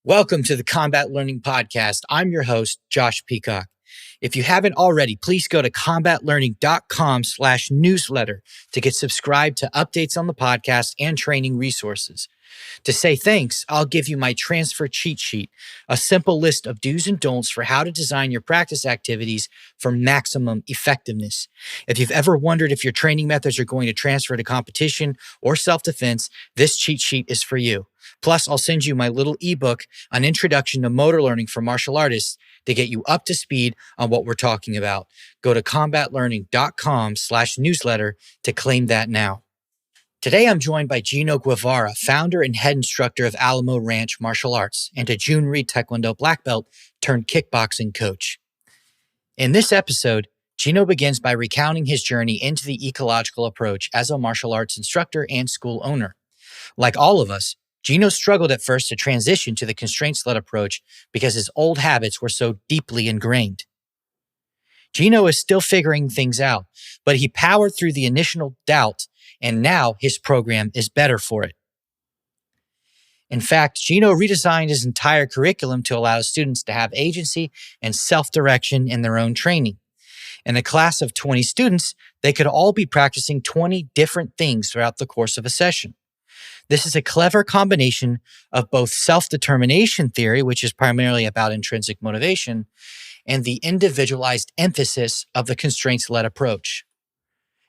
Welcome to the Combat Learning Podcast. I'm your host, Josh Peacock. If you haven't already, please go to combatlearning.com/newsletter to get subscribed to updates on the podcast and training resources. To say thanks, I'll give you my transfer cheat sheet, a simple list of do's and don'ts for how to design your practice activities for maximum effectiveness. If you've ever wondered if your training methods are going to transfer to competition or self-defense, this cheat sheet is for you. Plus, I'll send you my little ebook, An Introduction to Motor Learning for Martial Artists, to get you up to speed on what we're talking about. Go to combatlearning.com/newsletter to claim that now. Today, I'm joined by Geno Guevara, founder and head instructor of Alamo Ranch Martial Arts, and a Joon Rhee taekwondo black belt turned kickboxing coach. In this episode, Geno begins by recounting his journey into the ecological approach as a martial arts instructor and school owner. Like all of us, Geno struggled at first to transition to the constraints-led approach because his old habits were so deeply ingrained. Geno is still figuring things out, but he powered through the initial doubt, and now his program is better for it. In fact, Geno redesigned his entire curriculum to allow students to have agency and self-direction in their own training. In a class of 20 students, they could all be practicing 20 different things throughout the course of a session. This is a clever combination of both self-determination theory, which is primarily about intrinsic motivation, and the individualized emphasis of the constraints-led approach.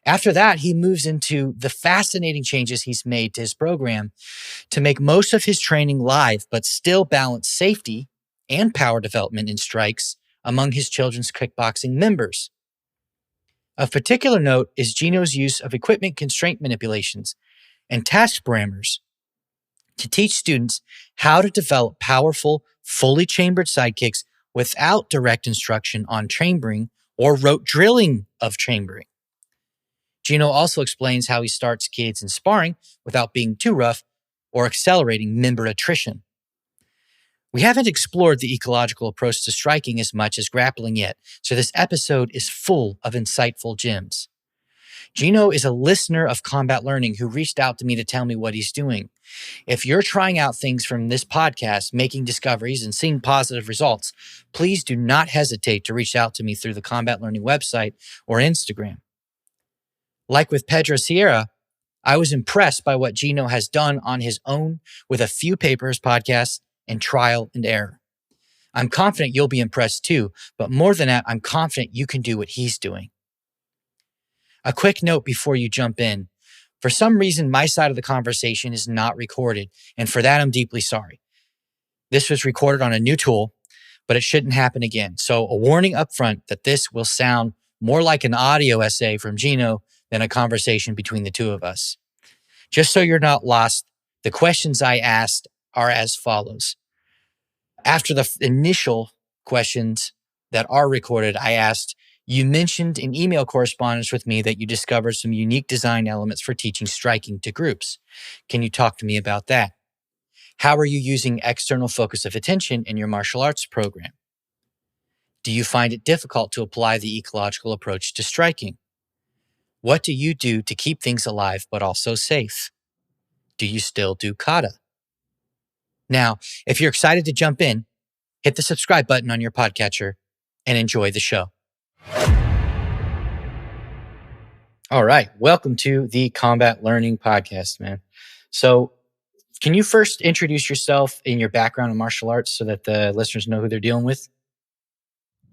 After that, he moves into the fascinating changes he's made to his program to make most of his training live, but still balance safety and power development in strikes among his children's kickboxing members. Of particular note is Geno's use of equipment constraint manipulations and task parameters to teach students how to develop powerful, fully chambered sidekicks without direct instruction on chambering or rote drilling of chambering. Geno also explains how he starts kids in sparring without being too rough or accelerating member attrition. We haven't explored the ecological approach to striking as much as grappling yet, so this episode is full of insightful gems. Geno is a listener of Combat Learning who reached out to me to tell me what he's doing. If you're trying out things from this podcast, making discoveries, and seeing positive results, please do not hesitate to reach out to me through the Combat Learning website or Instagram. Like with Pedro Sierra, I was impressed by what Geno has done on his own with a few papers, podcasts, and trial and error. I'm confident you'll be impressed too, but more than that, I'm confident you can do what he's doing. A quick note before you jump in. For some reason, my side of the conversation is not recorded, and for that, I'm deeply sorry. This was recorded on a new tool, but it shouldn't happen again. So a warning up front that this will sound more like an audio essay from Geno than a conversation between the two of us. Just so you're not lost, the questions I asked are as follows. After the initial questions that are recorded, I asked, you mentioned in email correspondence with me that you discovered some unique design elements for teaching striking to groups. Can you talk to me about that? How are you using external focus of attention in your martial arts program? Do you find it difficult to apply the ecological approach to striking? What do you do to keep things alive but also safe? Do you still do kata? Now, if you're excited to jump in, hit the subscribe button on your podcatcher and enjoy the show. All right. Welcome to the Combat Learning Podcast, man. So can you first introduce yourself and your background in martial arts so that the listeners know who they're dealing with?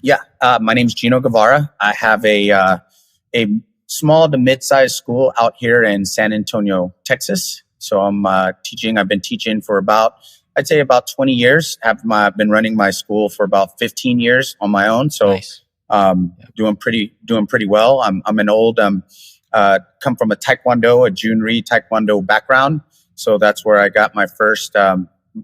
Yeah. My name's Geno Guevara. I have a small to mid-sized school out here in San Antonio, Texas. So I've been teaching for about 20 years. I've been running my school for about 15 years on my own. So Nice. Doing pretty well. I'm an old, come from a taekwondo, a Joon Rhee taekwondo background. So that's where I got my first,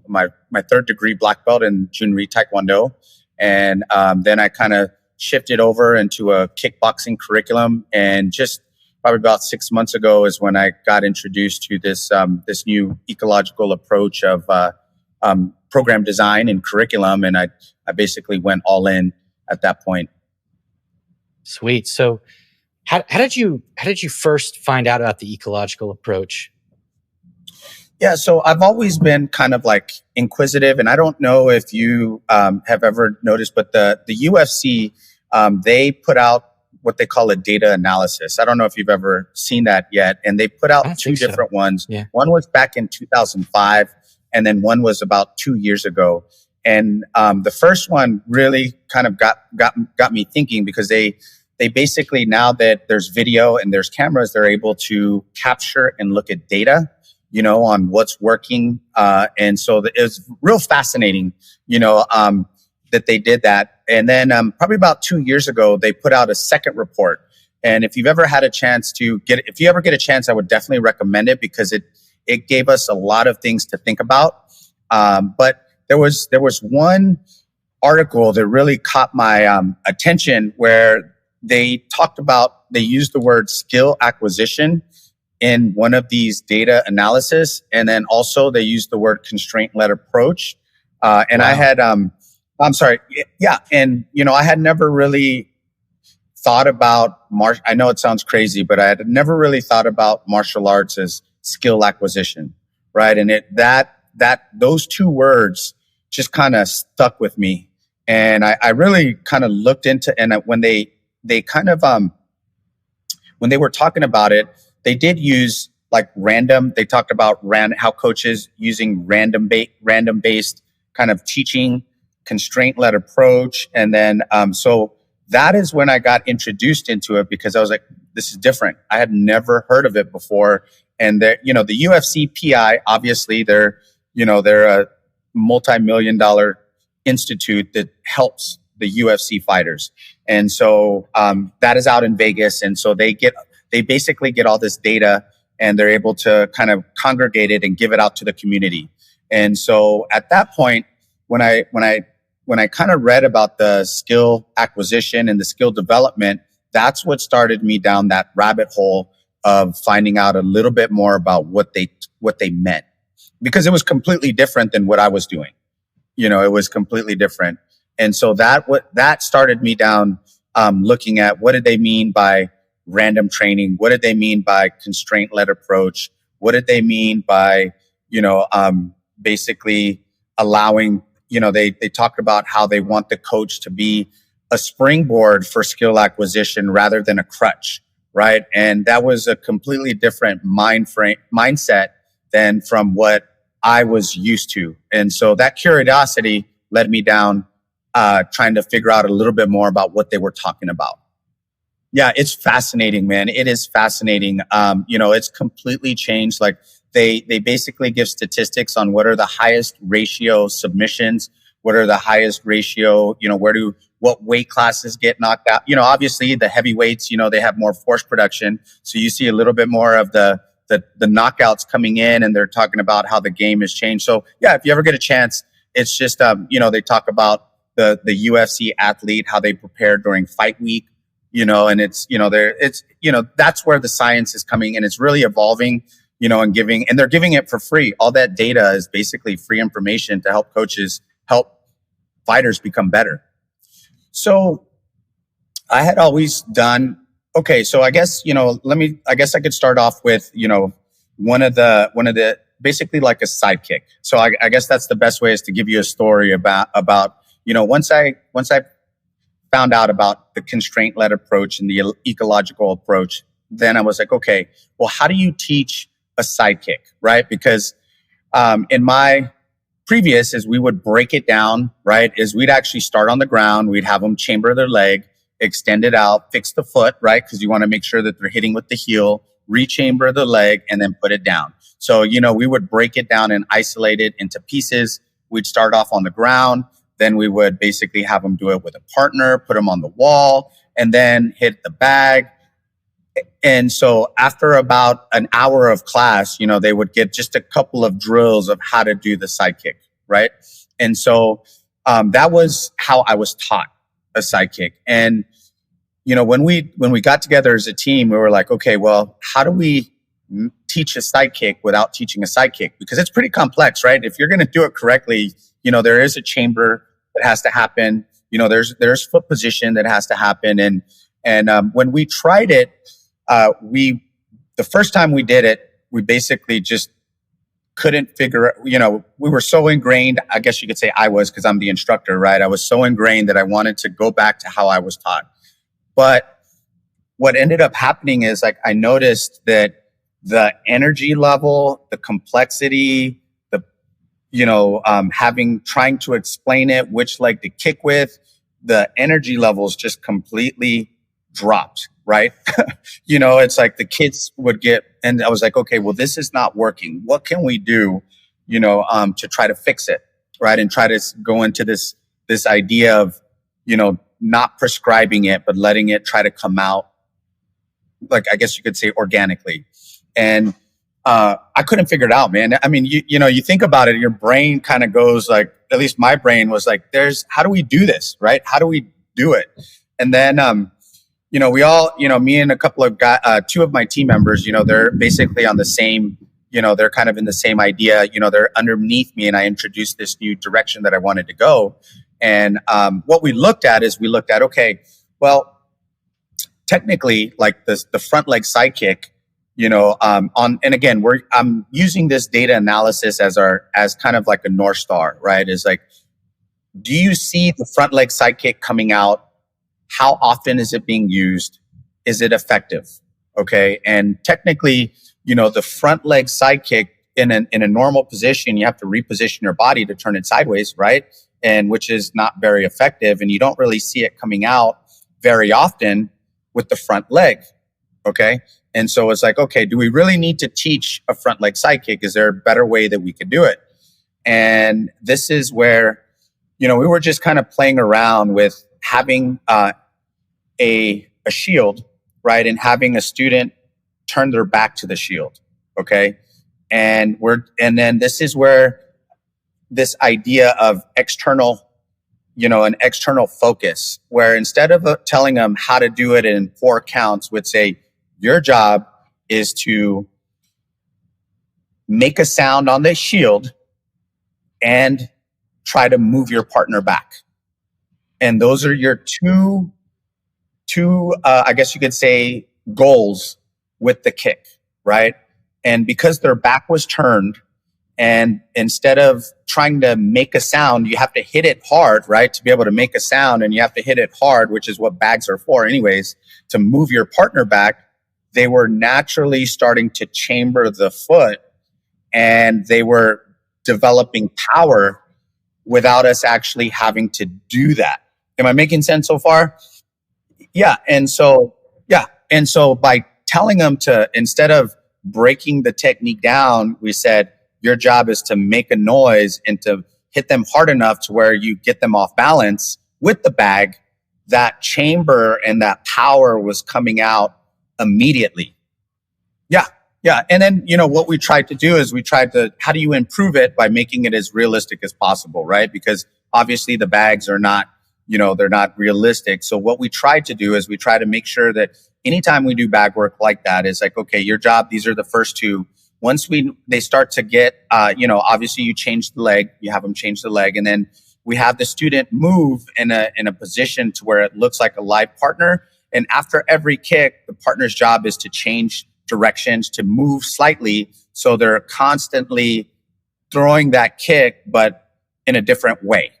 my third degree black belt in Joon Rhee taekwondo. And then I kind of shifted over into a kickboxing curriculum. And just probably about 6 months ago is when I got introduced to this new ecological approach of program design and curriculum. And I basically went all in at that point. Sweet. So how did you first find out about the ecological approach? Yeah, so I've always been kind of like inquisitive, and I don't know if you have ever noticed, but the UFC, they put out what they call a data analysis. I don't know if you've ever seen that yet, and they put I out don't two think so. different ones. Yeah. One was back in 2005, and then one was about 2 years ago. And the first one really kind of got me thinking, because they basically, now that there's video and there's cameras, they're able to capture and look at data, on what's working. And so it was real fascinating, that they did that. And then probably about 2 years ago, they put out a second report. And if you ever get a chance, I would definitely recommend it, because it gave us a lot of things to think about. But there was one article that really caught my attention, where they used the word skill acquisition in one of these data analysis. And then also they used the word constraint-led approach. And Wow. I had, I'm sorry. Yeah. And, I had never really thought about I know it sounds crazy, but I had never really thought about martial arts as skill acquisition. Right. And those two words just kind of stuck with me. And I really kind of looked into, and when they kind of, when they were talking about it, they did use like random. They talked about how coaches using random based kind of teaching, constraint-led approach. And then, so that is when I got introduced into it, because I was like, this is different. I had never heard of it before. And the UFC PI, obviously they're a multi-million-dollar institute that helps the UFC fighters. And so, that is out in Vegas. And so they basically get all this data, and they're able to kind of congregate it and give it out to the community. And so at that point, when I kind of read about the skill acquisition and the skill development, that's what started me down that rabbit hole of finding out a little bit more about what they meant, because it was completely different than what I was doing. It was completely different. And so that started me down, looking at what did they mean by random training? What did they mean by constraint-led approach? What did they mean by, basically allowing, they talked about how they want the coach to be a springboard for skill acquisition rather than a crutch, right? And that was a completely different mindset than from what I was used to. And so that curiosity led me down, trying to figure out a little bit more about what they were talking about. Yeah, it's fascinating, man. It is fascinating. It's completely changed. Like they basically give statistics on what are the highest ratio submissions, what are the highest ratio, what weight classes get knocked out. Obviously the heavyweights, they have more force production. So you see a little bit more of the knockouts coming in, and they're talking about how the game has changed. So yeah, if you ever get a chance, it's just, they talk about the UFC athlete, how they prepare during fight week. And that's where the science is coming, and it's really evolving, and they're giving it for free. All that data is basically free information to help coaches, help fighters become better. So I had always done, okay, so I guess, I guess I could start off with, one of the basically like a sidekick. So I guess that's the best way, is to give you a story about, once I found out about the constraint-led approach and the ecological approach, then I was like, okay, well, how do you teach a sidekick, right? Because in my previous, is we would break it down, right? Is we'd actually start on the ground, we'd have them chamber their leg, extend it out, fix the foot, right? Because you want to make sure that they're hitting with the heel, rechamber the leg, and then put it down. So, we would break it down and isolate it into pieces. We'd start off on the ground. Then we would basically have them do it with a partner, put them on the wall, and then hit the bag. And so after about an hour of class, they would get just a couple of drills of how to do the sidekick, right? And so that was how I was taught a sidekick. And, when we got together as a team, we were like, okay, well, how do we teach a sidekick without teaching a sidekick? Because it's pretty complex, right? If you're going to do it correctly, there is a chamber that has to happen. There's foot position that has to happen. And when we tried it, the first time we did it, we basically just couldn't figure, we were so ingrained, I guess you could say I was, because I'm the instructor, right? I was so ingrained that I wanted to go back to how I was taught. But what ended up happening is like, I noticed that the energy level, the complexity, trying to explain it, which leg to kick with, the energy levels just completely dropped, right? It's like the kids would get, and I was like, okay, well, this is not working. What can we do, to try to fix it, right? And try to go into this idea of, not prescribing it, but letting it try to come out, like, I guess you could say organically. And I couldn't figure it out, man. I mean, you think about it, your brain kind of goes like, at least my brain was like, how do we do this, right? How do we do it? And then, we all, me and a couple of guys, two of my team members, they're basically on the same, they're kind of in the same idea, they're underneath me, and I introduced this new direction that I wanted to go. And what we looked at is okay, well, technically, like the front leg side kick, and again, I'm using this data analysis as kind of like a North Star, right? Is like, do you see the front leg side kick coming out? How often is it being used? Is it effective? Okay. And technically, the front leg side kick in a normal position, you have to reposition your body to turn it sideways, right? And which is not very effective. And you don't really see it coming out very often with the front leg. Okay. And so it's like, okay, do we really need to teach a front leg side kick? Is there a better way that we could do it? And this is where, we were just kind of playing around with having a shield, right? And having a student turn their back to the shield. Okay. And then this is where this idea of external, an external focus, where instead of telling them how to do it in 4 counts, would say, your job is to make a sound on the shield and try to move your partner back. And those are your two, I guess you could say, goals with the kick, right? And because their back was turned, and instead of trying to make a sound, you have to hit it hard, right? To be able to make a sound, and you have to hit it hard, which is what bags are for anyways, to move your partner back. They were naturally starting to chamber the foot, and they were developing power without us actually having to do that. Am I making sense so far? Yeah. And so by telling them to, instead of breaking the technique down, we said, your job is to make a noise and to hit them hard enough to where you get them off balance with the bag. That chamber and that power was coming out immediately. Yeah. And then, what we tried to do is how do you improve it by making it as realistic as possible, right? Because obviously the bags are not, they're not realistic. So what we tried to do is we try to make sure that anytime we do bag work like that, is like, okay, your job, these are the first 2. Once they start to get, obviously you change the leg, you have them change the leg, and then we have the student move in a position to where it looks like a live partner. And after every kick, the partner's job is to change directions, to move slightly. So they're constantly throwing that kick, but in a different way,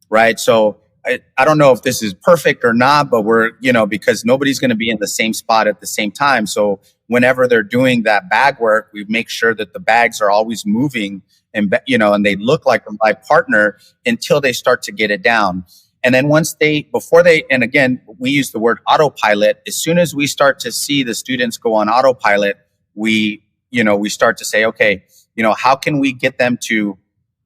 right? So I don't know if this is perfect or not, but we're, because nobody's going to be in the same spot at the same time. So whenever they're doing that bag work, we make sure that the bags are always moving and, and they look like a live partner until they start to get it down. And then and again, we use the word autopilot. As soon as we start to see the students go on autopilot, we start to say, okay, how can we get them to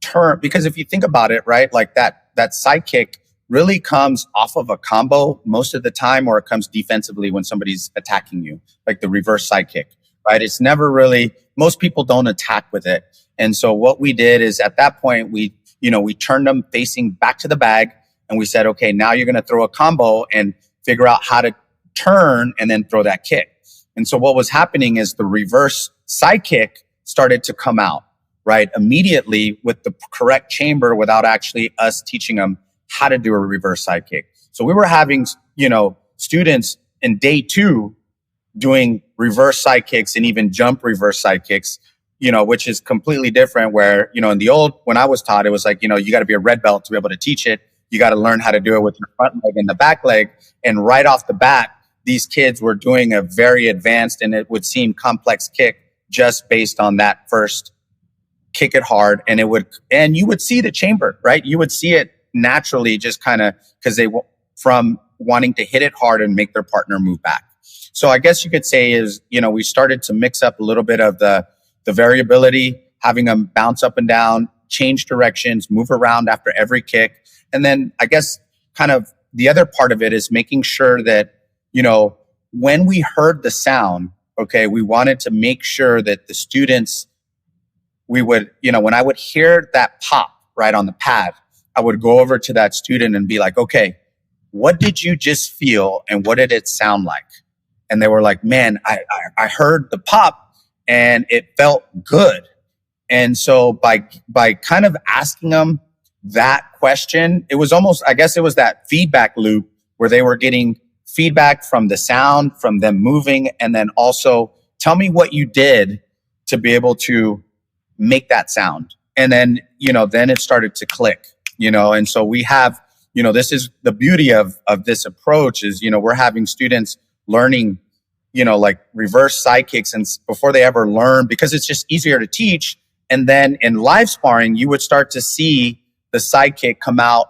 turn? Because if you think about it, right, like that side kick really comes off of a combo most of the time, or it comes defensively when somebody's attacking you, like the reverse side kick, right? It's never really, most people don't attack with it. And so what we did is at that point, we turned them facing back to the bag, and we said, okay, now you're going to throw a combo and figure out how to turn and then throw that kick. And so what was happening is the reverse side kick started to come out, right, immediately with the correct chamber without actually us teaching them how to do a reverse side kick. So we were having, students in day 2 doing reverse side kicks and even jump reverse side kicks, which is completely different where, in the old, when I was taught, it was like, you got to be a red belt to be able to teach it. You got to learn how to do it with your front leg and the back leg. And right off the bat, these kids were doing a very advanced and it would seem complex kick just based on that first kick it hard. And you would see the chamber, right? You would see it naturally just kind of because from wanting to hit it hard and make their partner move back. So I guess you could say is, we started to mix up a little bit of the variability, having them bounce up and down, change directions, move around after every kick. And then I guess kind of the other part of it is making sure that, when we heard the sound, okay, we wanted to make sure that the students, we would, when I would hear that pop right on the pad, I would go over to that student and be like, okay, what did you just feel and what did it sound like? And they were like, man, I heard the pop and it felt good. And so by kind of asking them that question, it was almost, I guess it was that feedback loop where they were getting feedback from the sound, from them moving, and then also tell me what you did to be able to make that sound. And then, then it started to click, and so we have, this is the beauty of this approach is, we're having students learning, like reverse side kicks and before they ever learn, because it's just easier to teach. And then in live sparring, you would start to see the side kick come out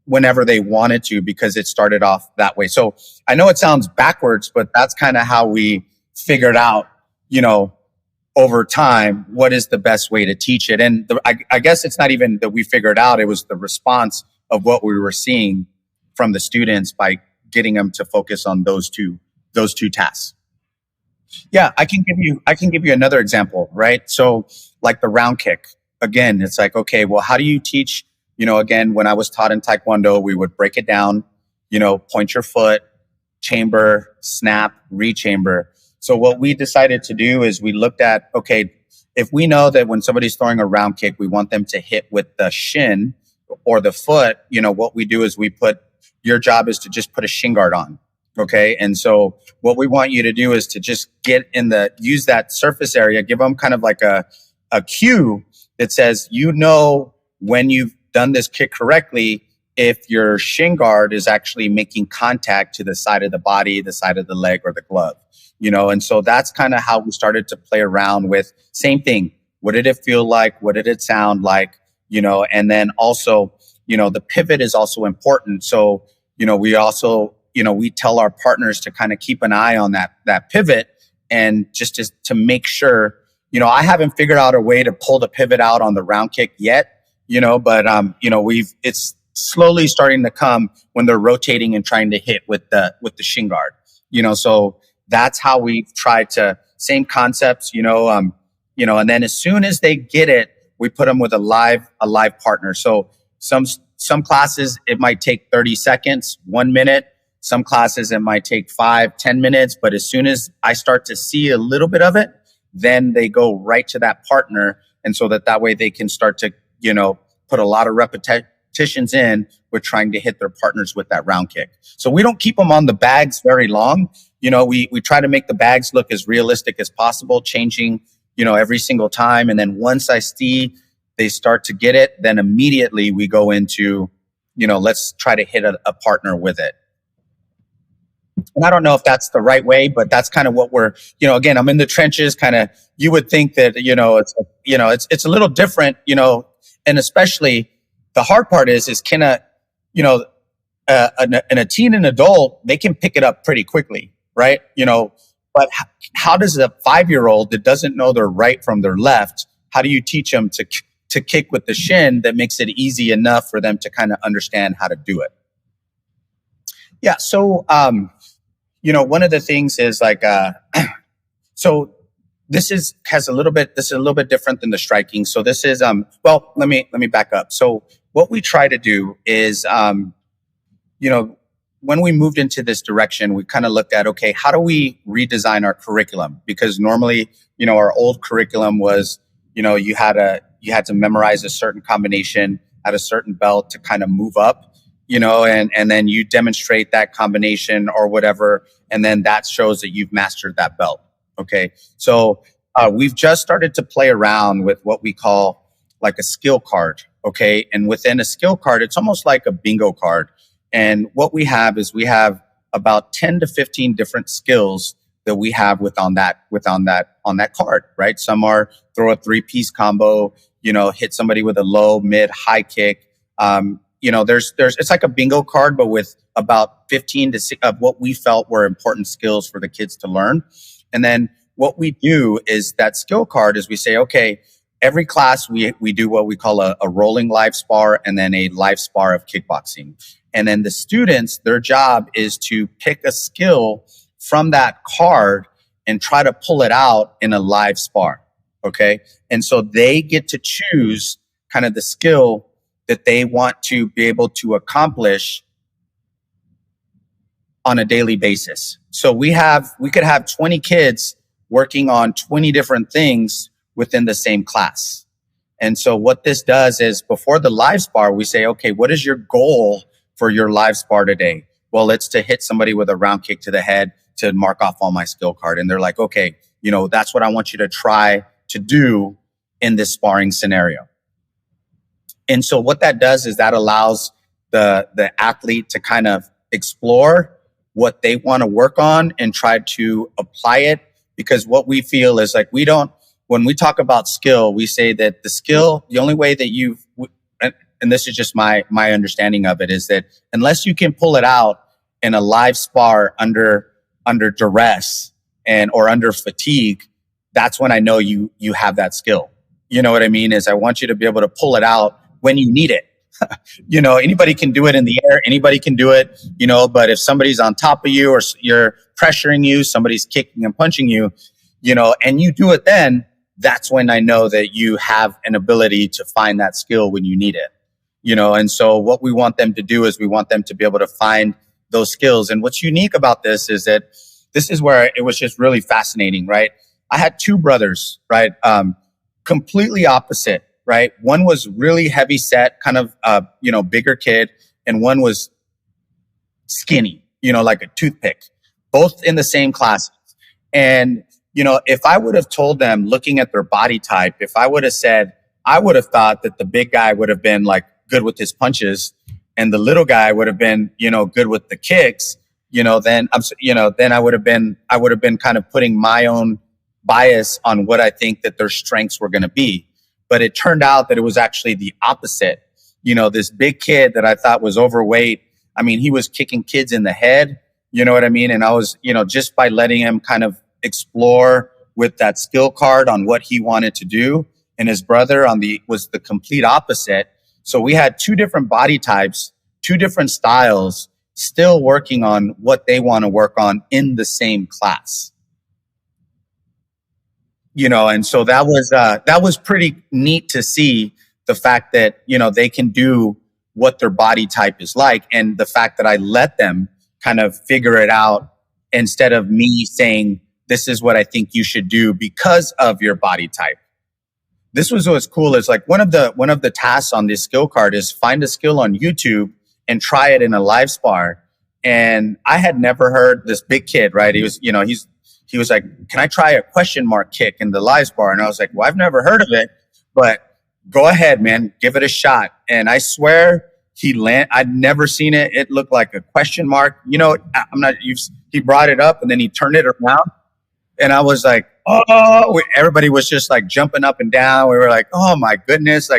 whenever they wanted to, because it started off that way. So I know it sounds backwards, but that's kind of how we figured out, over time, what is the best way to teach it. And I guess it's not even that we figured out, it was the response of what we were seeing from the students by getting them to focus on those two tasks. Yeah, I can give you another example, right? So like the round kick, again, it's like, okay, well, how do you teach, again, when I was taught in Taekwondo, we would break it down, point your foot, chamber, snap, rechamber. So what we decided to do is we looked at, okay, if we know that when somebody's throwing a round kick, we want them to hit with the shin or the foot, what we do is your job is to just put a shin guard on. Okay. And so what we want you to do is to just use that surface area, give them kind of like a cue that says, when you've done this kick correctly, if your shin guard is actually making contact to the side of the body, the side of the leg or the glove, and so that's kind of how we started to play around with same thing. What did it feel like? What did it sound like? And then also, the pivot is also important. So, we also, we tell our partners to kind of keep an eye on that pivot and just to make sure, I haven't figured out a way to pull the pivot out on the round kick yet, but, it's slowly starting to come when they're rotating and trying to hit with the shin guard, so that's how we've tried to same concepts, and then as soon as they get it, we put them with a live partner. So some classes, it might take 30 seconds, 1 minute. Some classes, it might take 5-10 minutes. But as soon as I start to see a little bit of it, then they go right to that partner. And so that way they can start to, put a lot of repetitions in with trying to hit their partners with that round kick. So we don't keep them on the bags very long. We try to make the bags look as realistic as possible, changing, every single time. And then once I see they start to get it, then immediately we go into, let's try to hit a partner with it. And I don't know if that's the right way, but that's kind of what we're, again, I'm in the trenches kind of, you would think that, it's a little different, and especially the hard part is can a teen and adult, they can pick it up pretty quickly, right? But how does a 5-year-old that doesn't know their right from their left, how do you teach them to kick with the shin that makes it easy enough for them to kind of understand how to do it? Yeah. So, one of the things is like, so this is a little bit different than the striking. So this is, well, let me back up. So what we try to do is, when we moved into this direction, we kind of looked at, okay, how do we redesign our curriculum? Because normally, our old curriculum was, you had to memorize a certain combination at a certain belt to kind of move up, and then you demonstrate that combination or whatever. And then that shows that you've mastered that belt. Okay. So we've just started to play around with what we call like a skill card. Okay. And within a skill card, it's almost like a bingo card. And what we have is we have about 10 to 15 different skills that we have on that card, right? Some are throw a 3-piece combo, hit somebody with a low, mid, high kick. It's like a bingo card, but with about 15 to 6 of what we felt were important skills for the kids to learn. And then what we do is that skill card is we say, okay, every class we do what we call a rolling live spar and then a live spar of kickboxing. And then the students, their job is to pick a skill from that card and try to pull it out in a live spar. Okay. And so they get to choose kind of the skill that they want to be able to accomplish on a daily basis. So we could have 20 kids working on 20 different things within the same class. And so what this does is before the live spar, we say, okay, what is your goal for your live spar today? Well, it's to hit somebody with a round kick to the head to mark off on my skill card. And they're like, okay, that's what I want you to try to do in this sparring scenario. And so what that does is that allows the athlete to kind of explore what they want to work on and try to apply it. Because what we feel is like when we talk about skill, we say that the only way that and this is just my understanding of it, is that unless you can pull it out in a live spar under duress or under fatigue, that's when I know you have that skill. You know what I mean? Is I want you to be able to pull it out when you need it. Anybody can do it in the air. Anybody can do it, but if somebody's on top of you or you're pressuring you, somebody's kicking and punching you, and you do it then, that's when I know that you have an ability to find that skill when you need it. And so what we want them to do is we want them to be able to find those skills. And what's unique about this is that this is where it was just really fascinating, right? I had 2 brothers, right? Completely opposite, right? One was really heavy set, kind of, bigger kid. And one was skinny, like a toothpick, both in the same classes. And, if I would have told them, looking at their body type, if I would have said, I would have thought that the big guy would have been like good with his punches and the little guy would have been, good with the kicks, then I would have been kind of putting my own bias on what I think that their strengths were going to be. But it turned out that it was actually the opposite. This big kid that I thought was overweight, I mean, he was kicking kids in the head, you know what I mean? And I was, just by letting him kind of explore with that skill card on what he wanted to do. And his brother was the complete opposite. So we had 2 different body types, 2 different styles, still working on what they want to work on in the same class. And so that was pretty neat to see, the fact that, they can do what their body type is like. And the fact that I let them kind of figure it out instead of me saying, this is what I think you should do because of your body type. This was what's cool is like one of the tasks on this skill card is find a skill on YouTube and try it in a live spar. And I had never heard this big kid, right? He was, he was like, can I try a question mark kick in the live spar? And I was like, well, I've never heard of it, but go ahead, man, give it a shot. And I swear I'd never seen it. It looked like a question mark. He brought it up and then he turned it around. And I was like, oh, everybody was just like jumping up and down. We were like, oh my goodness.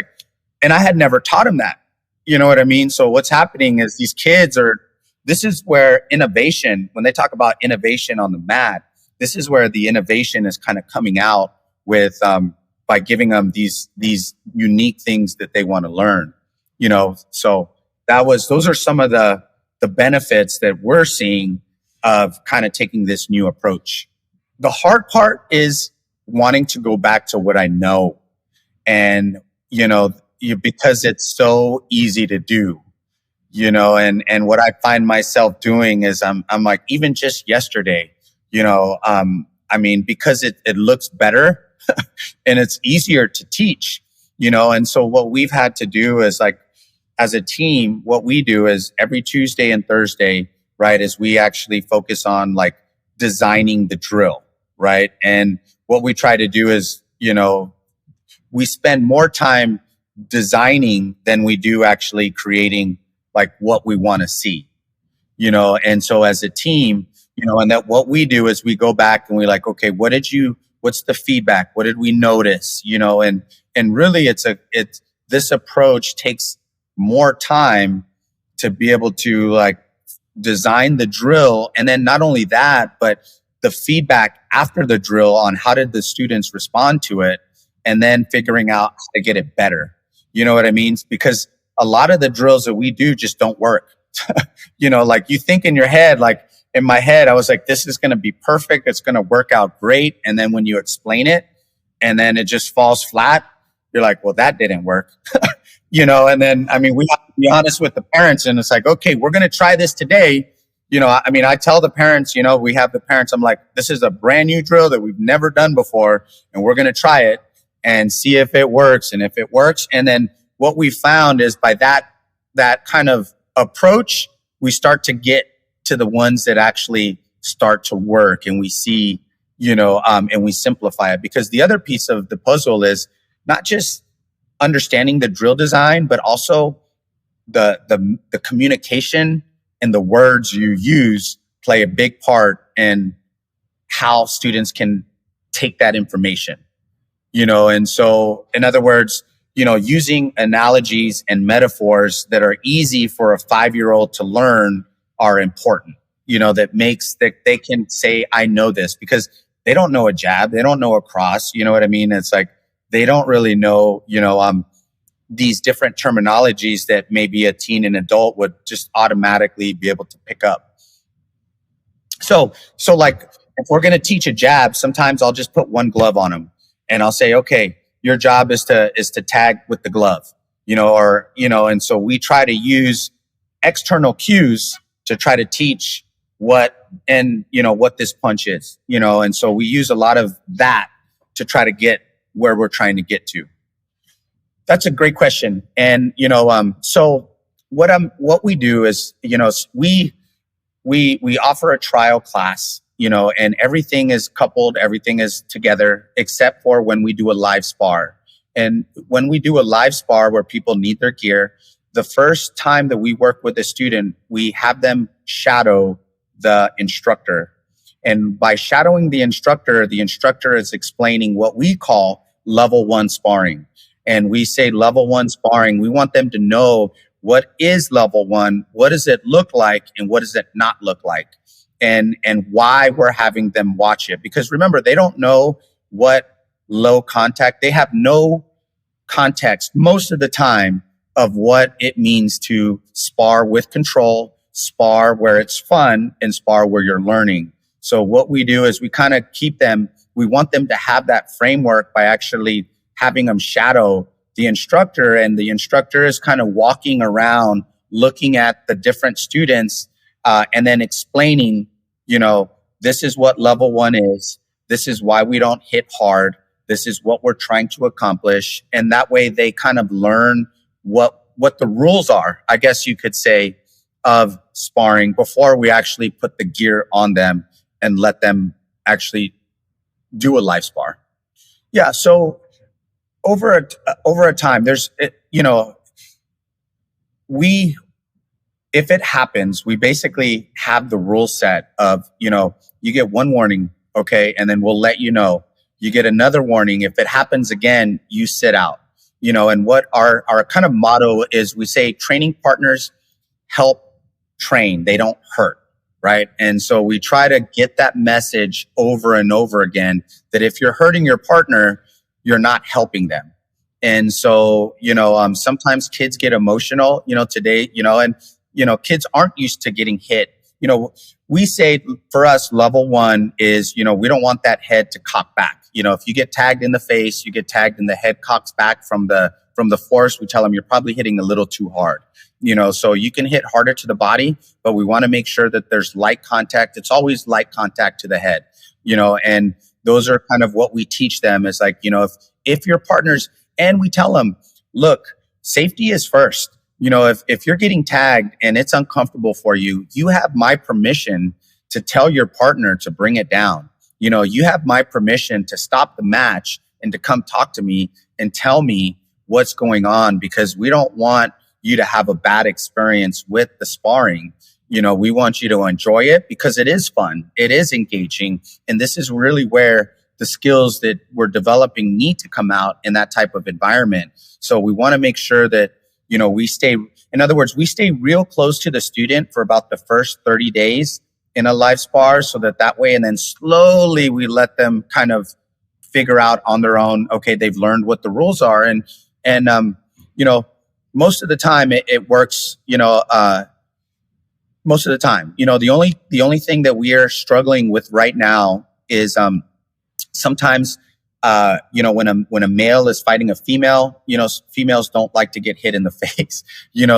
And I had never taught him that. You know what I mean? So what's happening is these kids this is where innovation, when they talk about innovation on the mat, this is where the innovation is kind of coming out with, by giving them these unique things that they want to learn, so those are some of the benefits that we're seeing of kind of taking this new approach. The hard part is wanting to go back to what I know and, because it's so easy to do, and what I find myself doing is I'm like, even just yesterday, because it looks better and it's easier to teach, and so what we've had to do is like, as a team, what we do is every Tuesday and Thursday, right, is we actually focus on like designing the drill. Right. And what we try to do is, we spend more time designing than we do actually creating like what we want to see, and so as a team, and that what we do is we go back and we like, okay, what's the feedback? What did we notice? And really this approach takes more time to be able to like design the drill. And then not only that, but the feedback after the drill on how did the students respond to it, and then figuring out how to get it better. You know what I mean? Because a lot of the drills that we do just don't work. Like you think in your head, like in my head, I was like, this is going to be perfect. It's going to work out great. And then when you explain it and then it just falls flat, you're like, well, that didn't work. And then, we have to be honest with the parents, and it's like, okay, we're going to try this today. I tell the parents, we have the parents, I'm like, this is a brand new drill that we've never done before, and we're going to try it and see if it works. And if it works, and then what we found is by that kind of approach, we start to get to the ones that actually start to work, and we see, and we simplify it, because the other piece of the puzzle is not just understanding the drill design, but also the communication and the words you use play a big part in how students can take that information, and so in other words, using analogies and metaphors that are easy for a 5-year-old to learn are important, that makes that they can say, I know this, because they don't know a jab. They don't know a cross. You know what I mean? It's like, they don't really know, these different terminologies that maybe a teen and adult would just automatically be able to pick up. So like if we're going to teach a jab, sometimes I'll just put one glove on them and I'll say, okay, your job is to tag with the glove, and so we try to use external cues to try to teach what this punch is, and so we use a lot of that to try to get where we're trying to get to. That's a great question. And, so what we do is, we offer a trial class, and everything is coupled, everything is together, except for when we do a live spar. And when we do a live spar where people need their gear, the first time that we work with a student, we have them shadow the instructor. And by shadowing the instructor is explaining what we call level 1 sparring. And we say level 1 sparring, we want them to know what is level 1, what does it look like, and what does it not look like, and why we're having them watch it. Because remember, they don't know what low contact, they have no context most of the time of what it means to spar with control, spar where it's fun, and spar where you're learning. So what we do is we kind of we want them to have that framework by actually having them shadow the instructor, and the instructor is kind of walking around looking at the different students and then explaining, this is what level 1 is. This is why we don't hit hard. This is what we're trying to accomplish. And that way they kind of learn what the rules are, I guess you could say, of sparring before we actually put the gear on them and let them actually do a live spar. Yeah. So over a time, if it happens, we basically have the rule set of, you get one warning, okay, and then we'll let you know. You get another warning. If it happens again, you sit out, and what our kind of motto is, we say training partners help train, they don't hurt. Right. And so we try to get that message over and over again, that if you're hurting your partner, you're not helping them. And so, sometimes kids get emotional, today, and, kids aren't used to getting hit. We say for us, level 1 is, we don't want that head to cock back. If you get tagged in the face, you get tagged and the head cocks back from the force, we tell them you're probably hitting a little too hard. So you can hit harder to the body, but we want to make sure that there's light contact. It's always light contact to the head, and those are kind of what we teach them is like, if your partners, and we tell them, look, safety is first. If you're getting tagged and it's uncomfortable for you, you have my permission to tell your partner to bring it down. you have my permission to stop the match and to come talk to me and tell me what's going on, because we don't want you to have a bad experience with the sparring. We want you to enjoy it because it is fun. It is engaging. And this is really where the skills that we're developing need to come out in that type of environment. So we want to make sure that, we stay real close to the student for about the first 30 days in a live spar, so that way, and then slowly we let them kind of figure out on their own, okay, they've learned what the rules are. And most of the time it works, most of the time. The only thing that we are struggling with right now is sometimes when a male is fighting a female, females don't like to get hit in the face,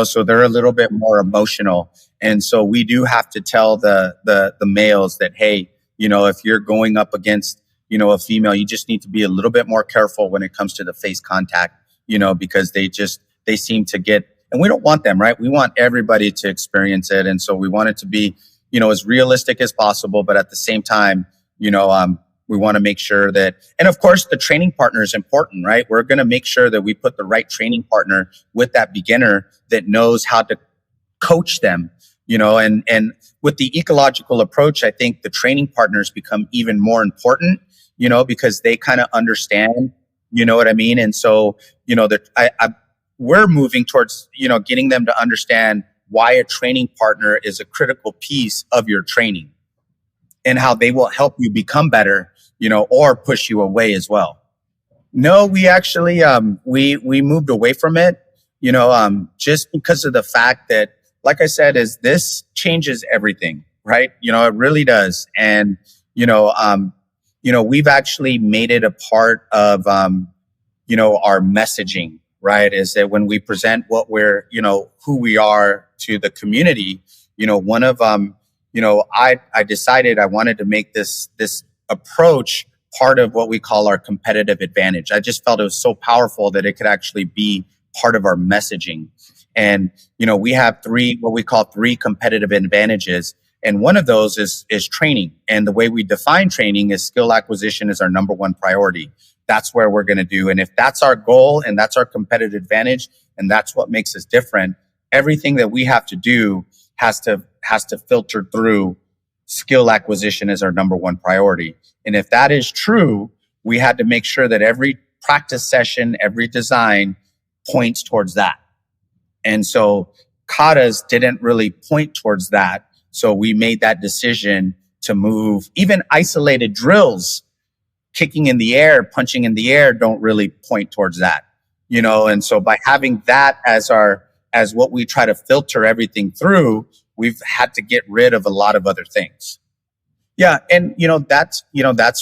so they're a little bit more emotional. And so we do have to tell the males that, hey, if you're going up against, a female, you just need to be a little bit more careful when it comes to the face contact, because they seem to get, and we don't want them, right? We want everybody to experience it. And so we want it to be, as realistic as possible, but at the same time, we want to make sure that, and of course, the training partner is important, right? We're going to make sure that we put the right training partner with that beginner that knows how to coach them, and with the ecological approach, I think the training partners become even more important, because they kind of understand, what I mean? And so, we're moving towards, getting them to understand why a training partner is a critical piece of your training and how they will help you become better, or push you away as well. No, we actually, we moved away from it, just because of the fact that, like I said, is this changes everything, right? It really does. And, we've actually made it a part of, our messaging, right? Is that when we present what we're, who we are to the community, one of, I decided I wanted to make this approach part of what we call our competitive advantage. I just felt it was so powerful that it could actually be part of our messaging. And, we have what we call three competitive advantages. And one of those is training. And the way we define training is skill acquisition is our number one priority. That's where we're going to do. And if that's our goal and that's our competitive advantage, and that's what makes us different, everything that we have to do has to filter through skill acquisition as our number one priority. And if that is true, we had to make sure that every practice session, every design points towards that. And so katas didn't really point towards that. So we made that decision to move. Even isolated drills, kicking in the air, punching in the air, don't really point towards that, and so by having that as what we try to filter everything through, we've had to get rid of a lot of other things. Yeah. And, that's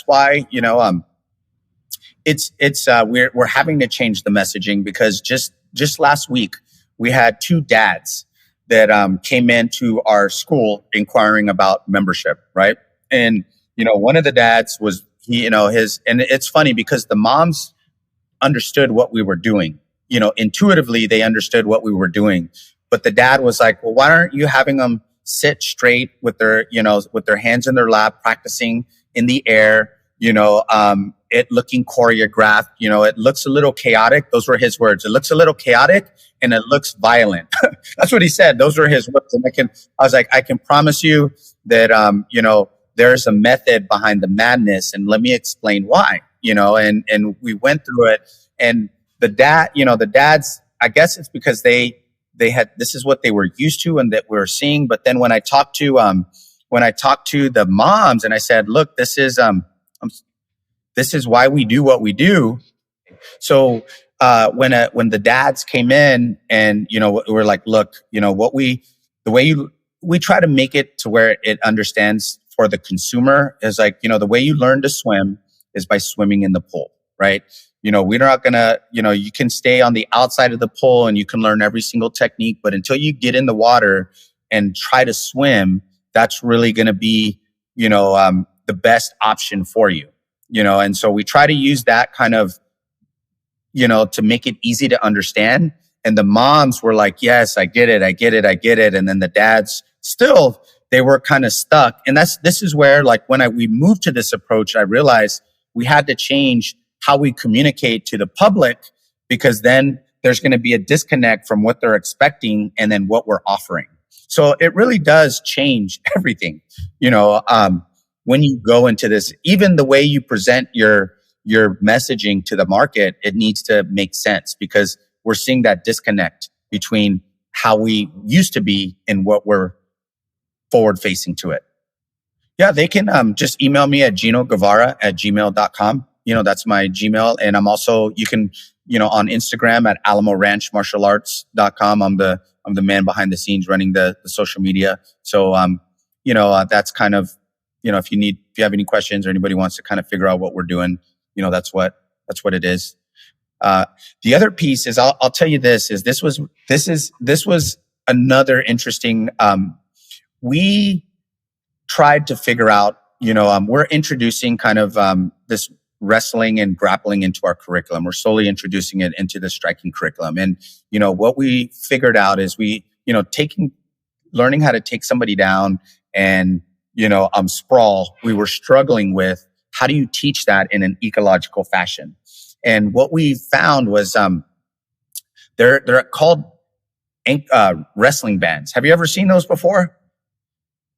why, we're having to change the messaging, because just last week we had two dads that, came into our school inquiring about membership. Right. And, one of the dads was, and it's funny because the moms understood what we were doing, intuitively they understood what we were doing. But the dad was like, well, why aren't you having them sit straight with their hands in their lap, practicing in the air, it looking choreographed, it looks a little chaotic. Those were his words. It looks a little chaotic and it looks violent. That's what he said. Those were his words. And I was like, I can promise you that, there's a method behind the madness, and let me explain why, and we went through it. And the dads, I guess it's because they had, this is what they were used to and that we were seeing. But then when I talked to the moms and I said, look, this is why we do what we do. So, when the dads came in and, we're like, look, we try to make it to where it understands for the consumer is like, the way you learn to swim is by swimming in the pool, right? We're not gonna, you can stay on the outside of the pool and you can learn every single technique, but until you get in the water and try to swim, that's really gonna be, the best option for you, and so we try to use that kind of, to make it easy to understand. And the moms were like, yes, I get it. And then the dads still, they were kind of stuck. And this is where, like, when we moved to this approach, I realized we had to change how we communicate to the public, because then there's going to be a disconnect from what they're expecting and then what we're offering. So it really does change everything. When you go into this, even the way you present your messaging to the market, it needs to make sense, because we're seeing that disconnect between how we used to be and what we're forward facing to it. Yeah, they can just email me at genoguevara@gmail.com. That's my Gmail. And I'm also, you can, on Instagram at Alamo Ranch Martial Arts.com. I'm the man behind the scenes running the social media. So, that's kind of, if you have any questions or anybody wants to kind of figure out what we're doing, that's what it is. The other piece is, I'll tell you this was another interesting, we tried to figure out, we're introducing kind of, this wrestling and grappling into our curriculum. We're slowly introducing it into the striking curriculum. And, what we figured out is learning how to take somebody down and, sprawl, we were struggling with, how do you teach that in an ecological fashion? And what we found was, they're called wrestling bands. Have you ever seen those before?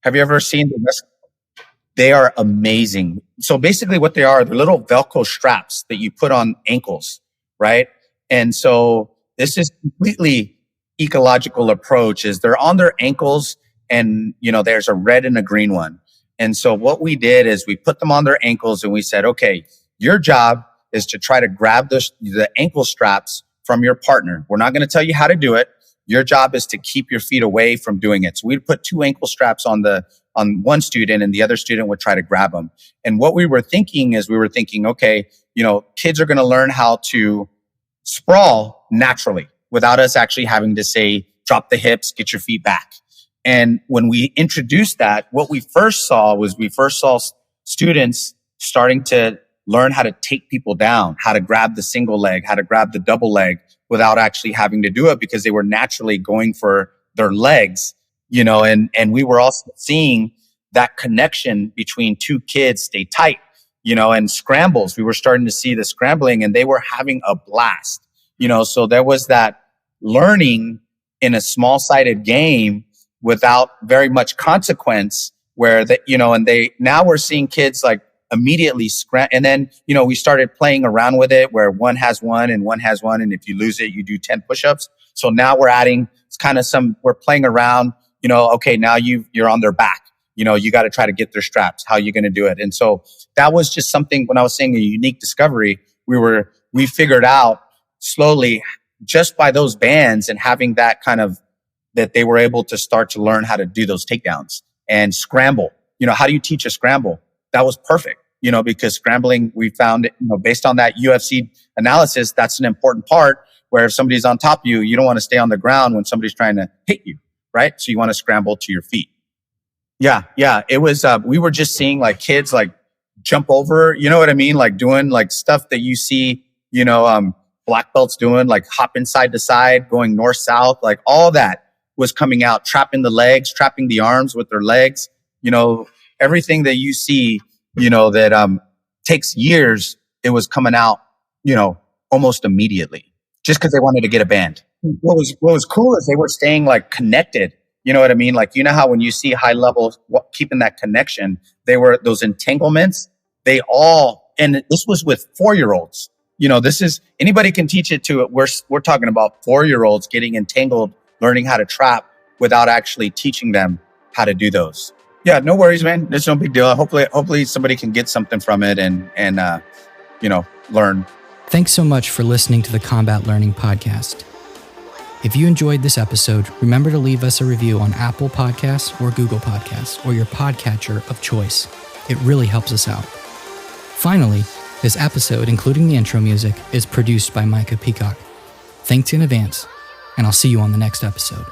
Have you ever seen the wrestling? They are amazing. So basically what they are, they're little Velcro straps that you put on ankles, right? And so this is completely ecological approach, is they're on their ankles, and, there's a red and a green one. And so what we did is we put them on their ankles, and we said, okay, your job is to try to grab the ankle straps from your partner. We're not going to tell you how to do it. Your job is to keep your feet away from doing it. So we'd put 2 ankle straps on one student, and the other student would try to grab them. And what we were thinking is, okay, kids are going to learn how to sprawl naturally without us actually having to say, drop the hips, get your feet back. And when we introduced that, what we first saw students starting to learn how to take people down, how to grab the single leg, how to grab the double leg without actually having to do it, because they were naturally going for their legs, and we were also seeing that connection between 2 kids stay tight, and scrambles. We were starting to see the scrambling, and they were having a blast, so there was that learning in a small-sided game without very much consequence, where now we're seeing kids like immediately and then, we started playing around with it, where one has one and one has one. And if you lose it, you do 10 push-ups. So now we're adding we're playing around, okay, now you're on their back, you got to try to get their straps. How are you going to do it? And so that was just something, when I was saying a unique discovery, we figured out slowly, just by those bands and having that kind of, that they were able to start to learn how to do those takedowns and scramble. How do you teach a scramble? That was perfect, because scrambling, we found, based on that UFC analysis, that's an important part, where if somebody's on top of you, you don't want to stay on the ground when somebody's trying to hit you, right? So you want to scramble to your feet. Yeah. It was, we were just seeing like kids like jump over, you know what I mean? Like doing like stuff that you see, black belts doing, like hopping side to side, going north, south, like all that was coming out, trapping the legs, trapping the arms with their legs, everything that you see, that takes years, it was coming out, almost immediately, just because they wanted to get a band. What was cool is they were staying like connected. You know what I mean? Like, how when you see high levels, keeping that connection, they were those entanglements. And this was with 4-year-olds. This is, anybody can teach it to it. We're talking about 4-year-olds getting entangled, learning how to trap without actually teaching them how to do those. Yeah, no worries, man. It's no big deal. Hopefully somebody can get something from it and learn. Thanks so much for listening to the Combat Learning Podcast. If you enjoyed this episode, remember to leave us a review on Apple Podcasts or Google Podcasts or your podcatcher of choice. It really helps us out. Finally, this episode, including the intro music, is produced by Micah Peacock. Thanks in advance, and I'll see you on the next episode.